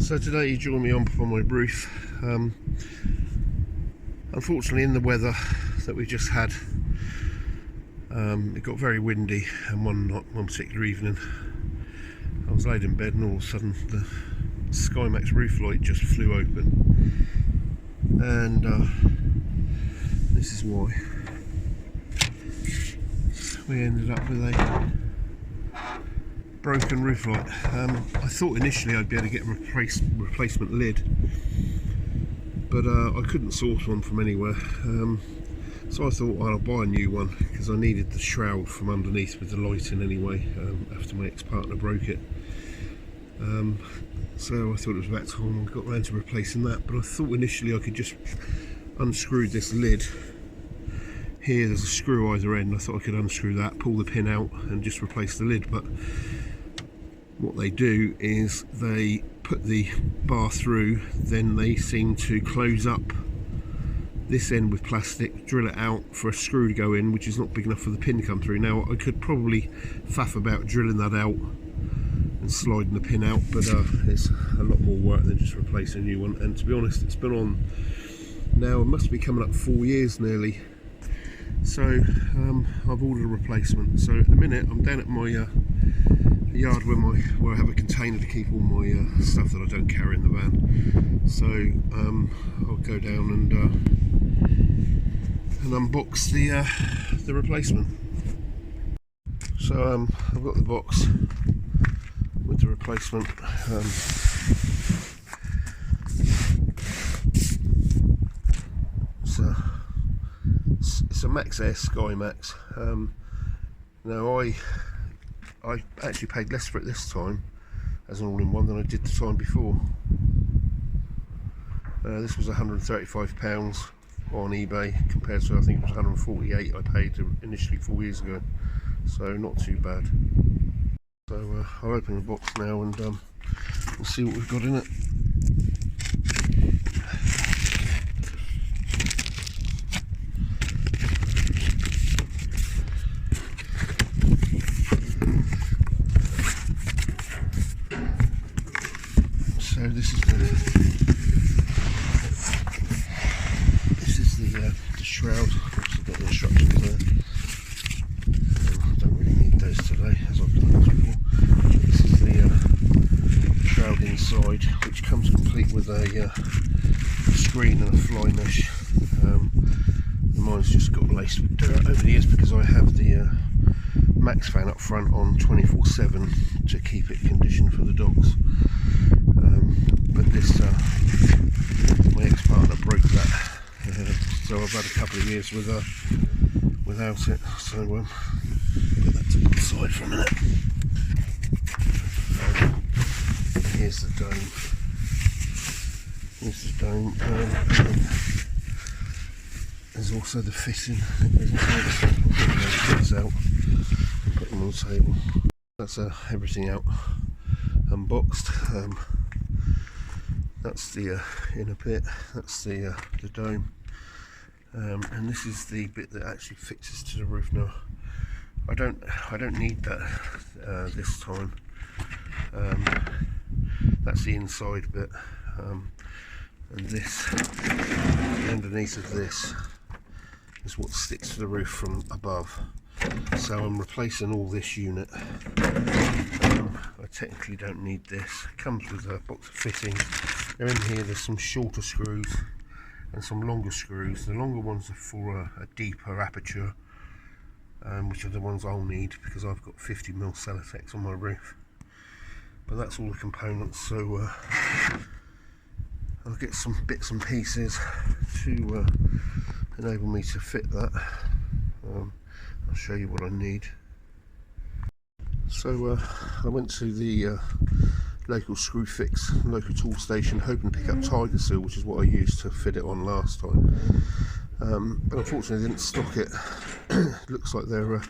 So today you join me on my roof. Unfortunately, in the weather that we just had, it got very windy, and one particular evening I was laid in bed and all of a sudden the Skymaxx roof light just flew open, and this is why we ended up with a broken roof light. I thought initially I'd be able to get a replacement lid, but I couldn't source one from anywhere, so I thought, well, I'll buy a new one because I needed the shroud from underneath with the light in anyway, after my ex-partner broke it. So I thought it was about time I got around to replacing that, but I thought initially I could just unscrew this lid. Here there's a screw either end. I thought I could unscrew that, pull the pin out and just replace the lid, but what they do is they put the bar through, then they seem to close up this end with plastic, drill it out for a screw to go in, which is not big enough for the pin to come through. Now I could probably faff about drilling that out and sliding the pin out, but it's a lot more work than just replacing a new one. And to be honest, it's been on now, it must be coming up 4 years nearly. So I've ordered a replacement. So at the minute I'm down at my yard where I have a container to keep all my stuff that I don't carry in the van. So I'll go down and unbox the replacement. So I've got the box with the replacement. It's a Maxxair Skymaxx. Now I actually paid less for it this time as an all-in-one than I did the time before. This was £135 on eBay compared to, I think it was £148 I paid initially 4 years ago, so not too bad. So I'll open the box now and we'll see what we've got in it. So this is the shroud. I've got the instructions there. I don't really need those today, as I've done this before. This is the shroud inside, which comes complete with a screen and a fly mesh. Mine's just got laced with dirt over the years because I have the Max fan up front on 24/7 to keep it conditioned for the dogs. But this, my ex-partner broke that, so I've had a couple of years without it. So put that to one side for a minute. Here's the dome. Here's the dome. There's also the fitting that goes inside this. I'll get those out and put them on the table. That's everything out, unboxed. That's the inner bit. That's the dome, and this is the bit that actually fixes to the roof. Now, I don't need that this time. That's the inside bit, and this, underneath of this, is what sticks to the roof from above. So I'm replacing all this unit. I technically don't need this. It comes with a box of fittings. They're in here. There's some shorter screws and some longer screws. The longer ones are for a deeper aperture, which are the ones I'll need because I've got 50mm Celotex on my roof. But that's all the components, so I'll get some bits and pieces to enable me to fit that. I'll show you what I need. So I went to the local screw fix, local tool station, hoping to pick up Tiger Seal, which is what I used to fit it on last time. But unfortunately they didn't stock it. Looks like they're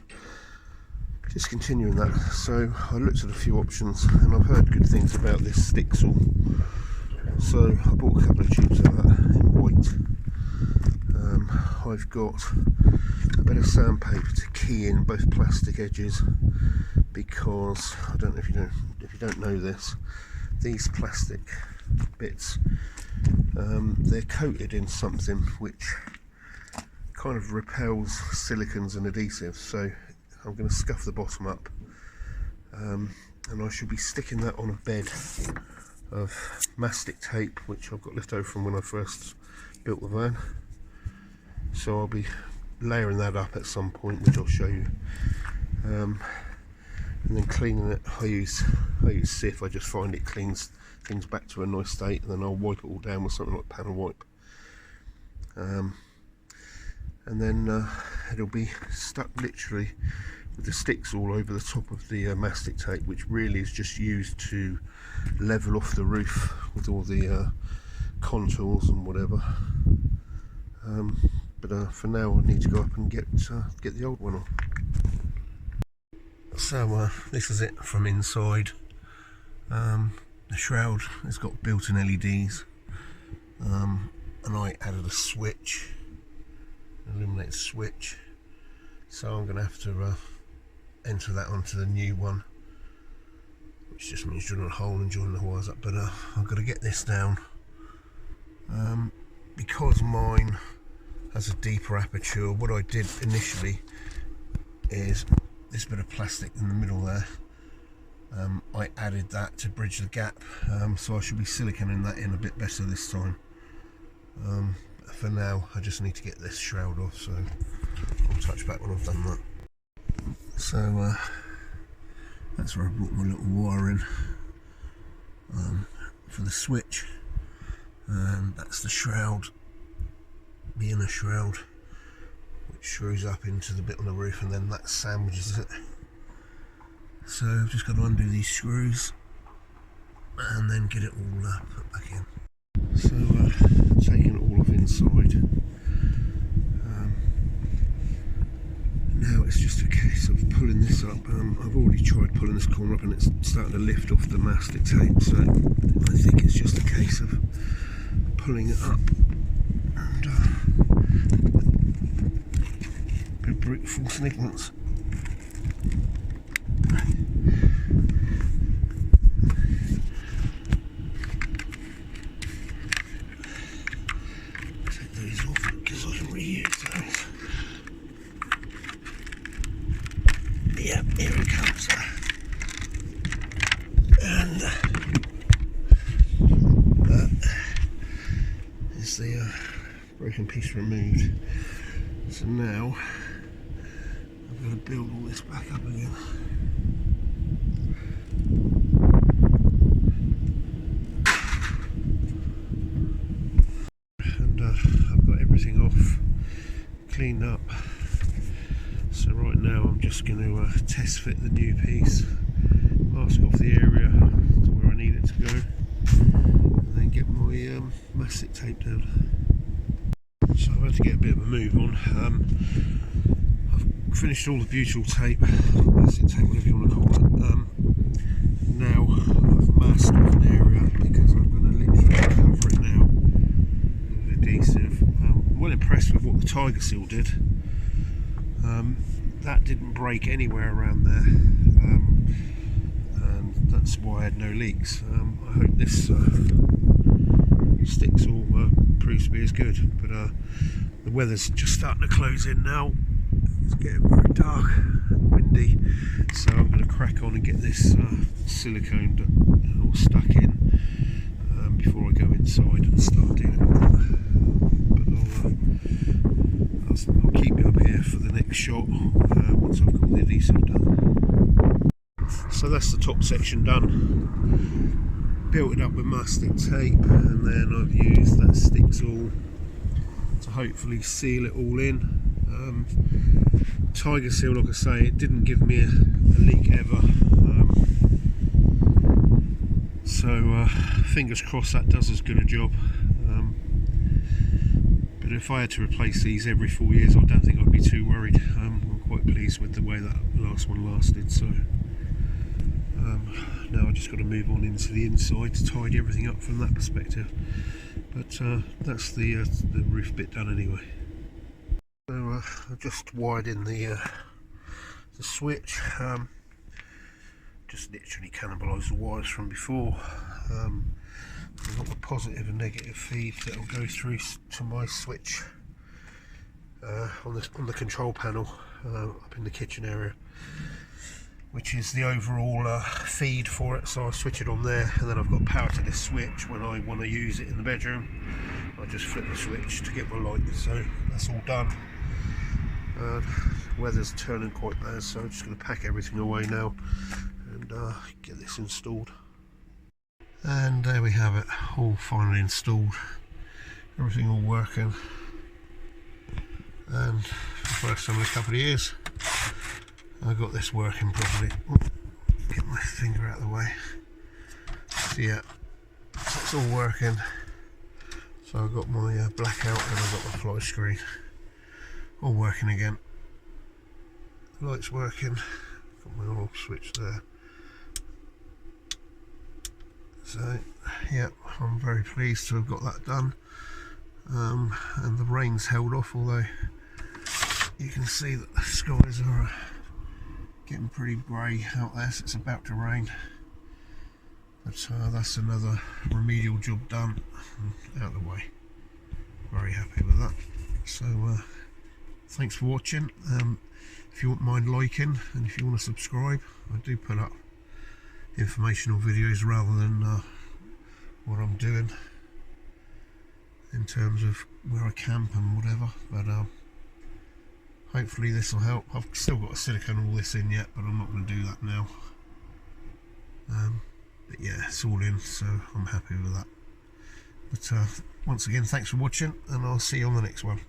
discontinuing that. So I looked at a few options and I've heard good things about this stick saw. So I bought a couple of tubes of that in white. I've got a bit of sandpaper to key in both plastic edges because I don't know if you don't know this, these plastic bits, they're coated in something which kind of repels silicons and adhesives, so I'm going to scuff the bottom up, and I shall be sticking that on a bed of mastic tape which I've got left over from when I first built the van. So I'll be layering that up at some point, which I'll show you, and then cleaning it. I use Sif. I just find it cleans things back to a nice state, and then I'll wipe it all down with something like panel wipe, and then it'll be stuck literally with the sticks all over the top of the mastic tape, which really is just used to level off the roof with all the contours and whatever. But for now I need to go up and get the old one on. So this is it from inside. The shroud has got built-in LEDs, and I added a switch, an illuminated switch, so I'm going to have to enter that onto the new one, which just means drilling a hole and joining the wires up. But I've got to get this down, because mine has a deeper aperture. What I did initially is this bit of plastic in the middle there, I added that to bridge the gap, so I should be siliconing that in a bit better this time. But for now I just need to get this shroud off, so I'll touch back when I've done that. So that's where I brought my little wire in for the switch, and that's the shroud, the inner shroud, which screws up into the bit on the roof, and then that sandwiches it. So I've just got to undo these screws and then get it all put back in. So taking it all off inside, now it's just a case of pulling this up. I've already tried pulling this corner up and it's starting to lift off the mastic tape, so I think it's just a case of pulling it up and a bit of brute force and ignorance. Take these off because I can reuse those. Yep, here it comes. And that is the broken piece removed. So now I'm going to build all this back up again. And I've got everything off, cleaned up. So right now I'm just going to test fit the new piece, mask off the area to where I need it to go, and then get my mastic tape down. So I've had to get a bit of a move on. I've finished all the butyl tape, mastic tape, whatever you want to call it. Now I've masked off an area because I'm going to literally cover it now with adhesive. I'm well impressed with what the Tiger Seal did. That didn't break anywhere around there, and that's why I had no leaks. I hope this sticks all proves to be as good, but the weather's just starting to close in now. It's getting very dark and windy, so I'm going to crack on and get this siliconed or stuck in before I go inside and start dealing with it. But I'll keep you up here for the next shot once I've got the adhesive done. So that's the top section done. Built it up with mastic tape, and then I've used that stick tool to hopefully seal it all in. Tiger Seal, like I say, it didn't give me a leak ever, so fingers crossed that does as good a job. But if I had to replace these every 4 years, I don't think I'd be too worried. I'm quite pleased with the way that last one lasted. So now I just got to move on into the inside to tidy everything up from that perspective. But that's the roof bit done anyway. So I've just wired in the switch. just literally cannibalise the wires from before. I've got the positive and negative feed that will go through to my switch on the control panel up in the kitchen area, which is the overall feed for it. So I switch it on there, and then I've got power to this switch. When I want to use it in the bedroom, I just flip the switch to get my light. So that's all done. Weather's turning quite bad, so I'm just going to pack everything away now and get this installed. And there we have it, all finally installed, everything all working, and for the first time in a couple of years I got this working properly. Get my finger out of the way. So yeah, so it's all working. So I've got my blackout and I've got my fly screen all working again. Light's working, got my on-off switch there. So yeah, I'm very pleased to have got that done. And the rain's held off, although you can see that the skies are getting pretty grey out there, so it's about to rain. But that's another remedial job done and out of the way. Very happy with that. So thanks for watching. If you wouldn't mind liking, and if you want to subscribe, I do put up informational videos rather than what I'm doing in terms of where I camp and whatever. But hopefully this will help. I've still got to silicone all this in yet, but I'm not going to do that now. But yeah, it's all in, so I'm happy with that. But once again, thanks for watching, and I'll see you on the next one.